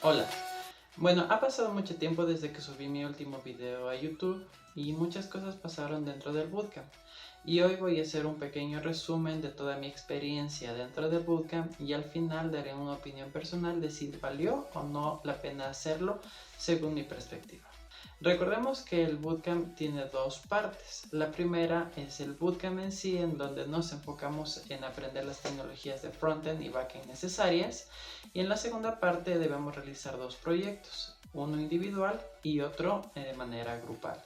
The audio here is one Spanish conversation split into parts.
Hola. Bueno, ha pasado mucho tiempo desde que subí mi último video a YouTube y muchas cosas pasaron dentro del bootcamp. Y hoy voy a hacer un pequeño resumen de toda mi experiencia dentro del bootcamp y al final daré una opinión personal de si valió o no la pena hacerlo según mi perspectiva. Recordemos que el bootcamp tiene dos partes. La primera es el bootcamp en sí, en donde nos enfocamos en aprender las tecnologías de frontend y backend necesarias. Y en la segunda parte debemos realizar dos proyectos, uno individual y otro de manera grupal.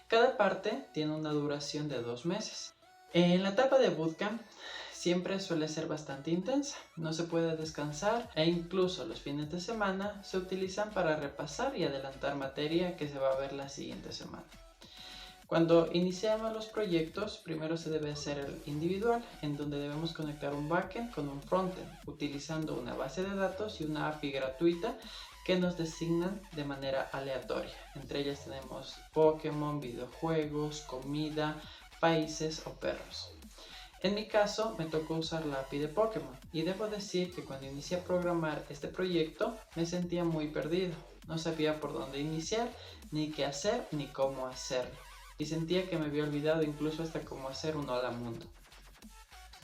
Cada parte tiene una duración de 2 meses. En la etapa de bootcamp siempre suele ser bastante intensa, no se puede descansar e incluso los fines de semana se utilizan para repasar y adelantar materia que se va a ver la siguiente semana. Cuando iniciamos los proyectos, primero se debe hacer el individual, en donde debemos conectar un backend con un frontend, utilizando una base de datos y una API gratuita que nos designan de manera aleatoria. Entre ellas tenemos Pokémon, videojuegos, comida, países o perros. En mi caso me tocó usar la API de Pokémon y debo decir que cuando inicié a programar este proyecto me sentía muy perdido. No sabía por dónde iniciar, ni qué hacer, ni cómo hacerlo. Y sentía que me había olvidado incluso hasta cómo hacer un hola mundo.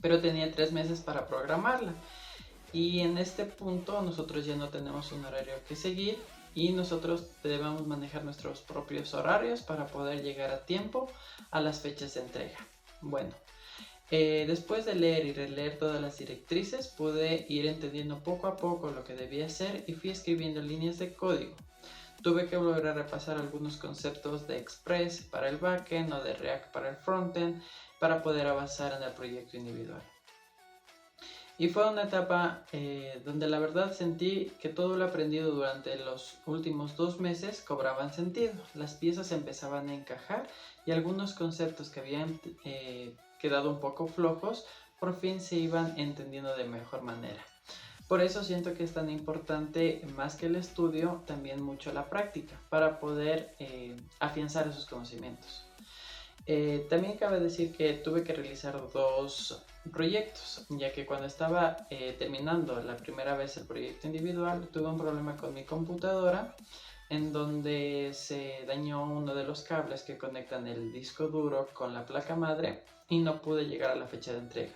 Pero tenía 3 meses para programarla. Y en este punto nosotros ya no tenemos un horario que seguir y nosotros debemos manejar nuestros propios horarios para poder llegar a tiempo a las fechas de entrega. Bueno, después de leer y releer todas las directrices, pude ir entendiendo poco a poco lo que debía hacer y fui escribiendo líneas de código. Tuve que volver a repasar algunos conceptos de Express para el backend o de React para el frontend para poder avanzar en el proyecto individual. Y fue una etapa donde la verdad sentí que todo lo aprendido durante los últimos 2 meses cobraban sentido. Las piezas empezaban a encajar y algunos conceptos que habían quedado un poco flojos por fin se iban entendiendo de mejor manera. Por eso siento que es tan importante, más que el estudio, también mucho la práctica para poder afianzar esos conocimientos. También cabe decir que tuve que realizar 2 proyectos, ya que cuando estaba terminando la primera vez el proyecto individual, tuve un problema con mi computadora en donde se dañó uno de los cables que conectan el disco duro con la placa madre y no pude llegar a la fecha de entrega.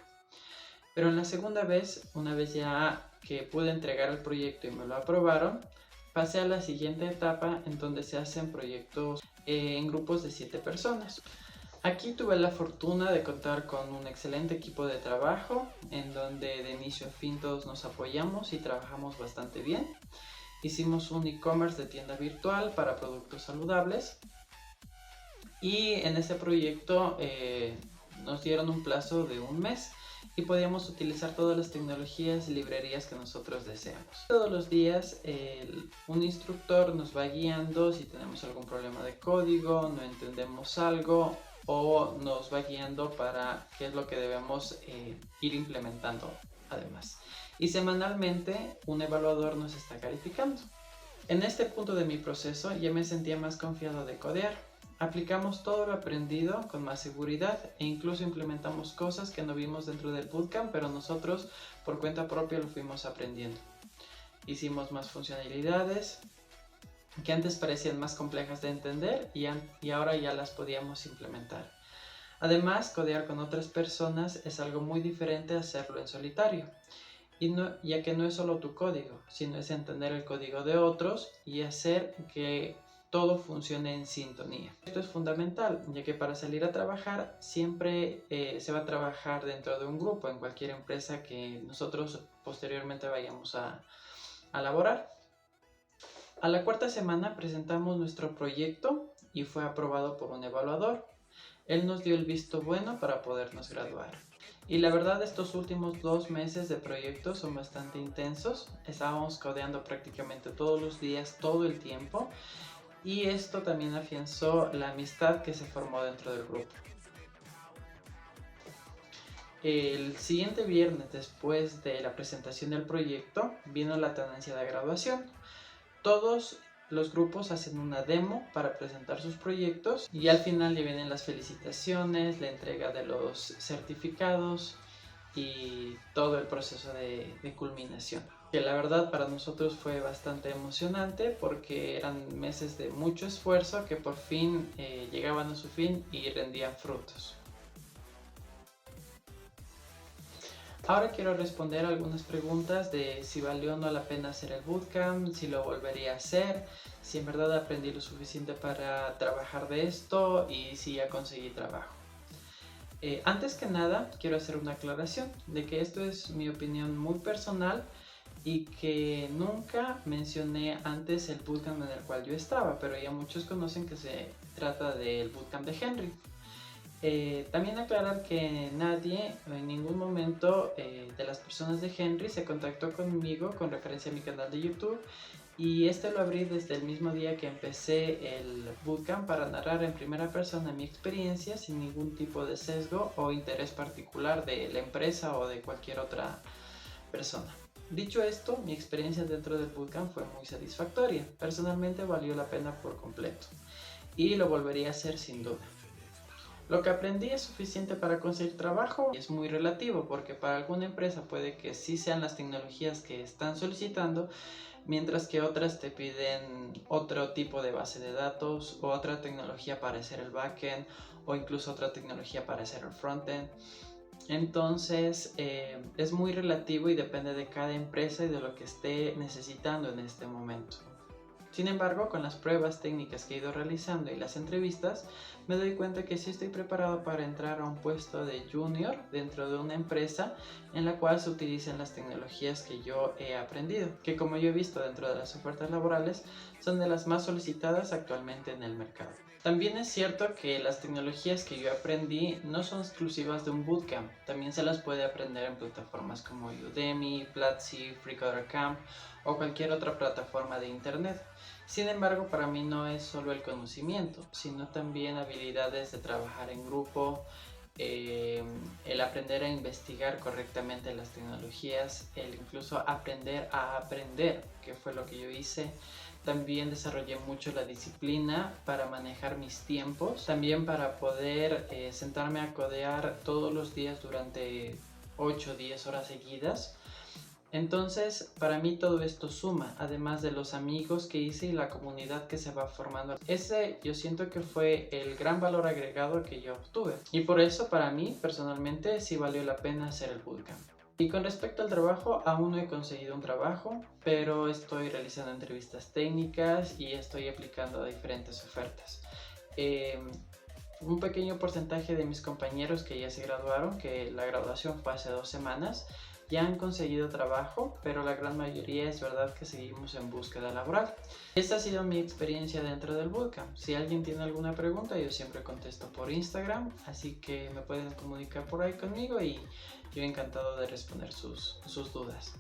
Pero en la segunda vez, una vez ya que pude entregar el proyecto y me lo aprobaron, pasé a la siguiente etapa en donde se hacen proyectos en grupos de 7 personas. Aquí tuve la fortuna de contar con un excelente equipo de trabajo en donde de inicio a fin todos nos apoyamos y trabajamos bastante bien. Hicimos un e-commerce de tienda virtual para productos saludables y en ese proyecto nos dieron un plazo de 1 mes y podíamos utilizar todas las tecnologías y librerías que nosotros deseamos. Todos los días un instructor nos va guiando si tenemos algún problema de código, no entendemos algo o nos va guiando para qué es lo que debemos ir implementando además. Y semanalmente un evaluador nos está calificando. En este punto de mi proceso ya me sentía más confiado de codear. Aplicamos todo lo aprendido con más seguridad e incluso implementamos cosas que no vimos dentro del bootcamp, pero nosotros por cuenta propia lo fuimos aprendiendo. Hicimos más funcionalidades que antes parecían más complejas de entender y ahora ya las podíamos implementar. Además, codear con otras personas es algo muy diferente a hacerlo en solitario. Ya que no es solo tu código, sino es entender el código de otros y hacer que todo funcione en sintonía. Esto es fundamental, ya que para salir a trabajar siempre se va a trabajar dentro de un grupo, en cualquier empresa que nosotros posteriormente vayamos a laborar. A la 4ª semana presentamos nuestro proyecto y fue aprobado por un evaluador. Él nos dio el visto bueno para podernos graduar. Y la verdad, estos últimos 2 meses de proyecto son bastante intensos. Estábamos codeando prácticamente todos los días, todo el tiempo. Y esto también afianzó la amistad que se formó dentro del grupo. El siguiente viernes, después de la presentación del proyecto, vino la tenencia de graduación. Todos los grupos hacen una demo para presentar sus proyectos y al final ya vienen las felicitaciones, la entrega de los certificados y todo el proceso de culminación. que la verdad para nosotros fue bastante emocionante porque eran meses de mucho esfuerzo que por fin llegaban a su fin y rendían frutos. Ahora quiero responder algunas preguntas de si valió o no la pena hacer el bootcamp, si lo volvería a hacer, si en verdad aprendí lo suficiente para trabajar de esto y si ya conseguí trabajo. Antes que nada, quiero hacer una aclaración de que esto es mi opinión muy personal y que nunca mencioné antes el bootcamp en el cual yo estaba, pero ya muchos conocen que se trata del bootcamp de Henry. También aclarar que nadie en ningún momento de las personas de Henry se contactó conmigo con referencia a mi canal de YouTube, y este lo abrí desde el mismo día que empecé el bootcamp para narrar en primera persona mi experiencia sin ningún tipo de sesgo o interés particular de la empresa o de cualquier otra persona. Dicho esto, mi experiencia dentro del bootcamp fue muy satisfactoria. Personalmente valió la pena por completo y lo volvería a hacer sin duda. Lo que aprendí es suficiente para conseguir trabajo y es muy relativo porque para alguna empresa puede que sí sean las tecnologías que están solicitando, mientras que otras te piden otro tipo de base de datos o otra tecnología para hacer el backend o incluso otra tecnología para hacer el frontend. Entonces es muy relativo y depende de cada empresa y de lo que esté necesitando en este momento. Sin embargo, con las pruebas técnicas que he ido realizando y las entrevistas, me doy cuenta que sí estoy preparado para entrar a un puesto de junior dentro de una empresa en la cual se utilizan las tecnologías que yo he aprendido, que como yo he visto dentro de las ofertas laborales, son de las más solicitadas actualmente en el mercado. También es cierto que las tecnologías que yo aprendí no son exclusivas de un bootcamp, también se las puede aprender en plataformas como Udemy, Platzi, FreeCoderCamp o cualquier otra plataforma de internet. Sin embargo, para mí no es solo el conocimiento, sino también habilidades de trabajar en grupo, el aprender a investigar correctamente las tecnologías, el incluso aprender a aprender, que fue lo que yo hice. También desarrollé mucho la disciplina para manejar mis tiempos, también para poder sentarme a codear todos los días durante 8 o 10 horas seguidas. Entonces, para mí todo esto suma, además de los amigos que hice y la comunidad que se va formando. Ese yo siento que fue el gran valor agregado que yo obtuve. Y por eso para mí, personalmente, sí valió la pena hacer el bootcamp. Y con respecto al trabajo, aún no he conseguido un trabajo, pero estoy realizando entrevistas técnicas y estoy aplicando a diferentes ofertas. Un pequeño porcentaje de mis compañeros que ya se graduaron, que la graduación fue hace 2 semanas, ya han conseguido trabajo, pero la gran mayoría es verdad que seguimos en búsqueda laboral. Esta ha sido mi experiencia dentro del bootcamp. Si alguien tiene alguna pregunta, yo siempre contesto por Instagram, así que me pueden comunicar por ahí conmigo y yo encantado de responder sus dudas.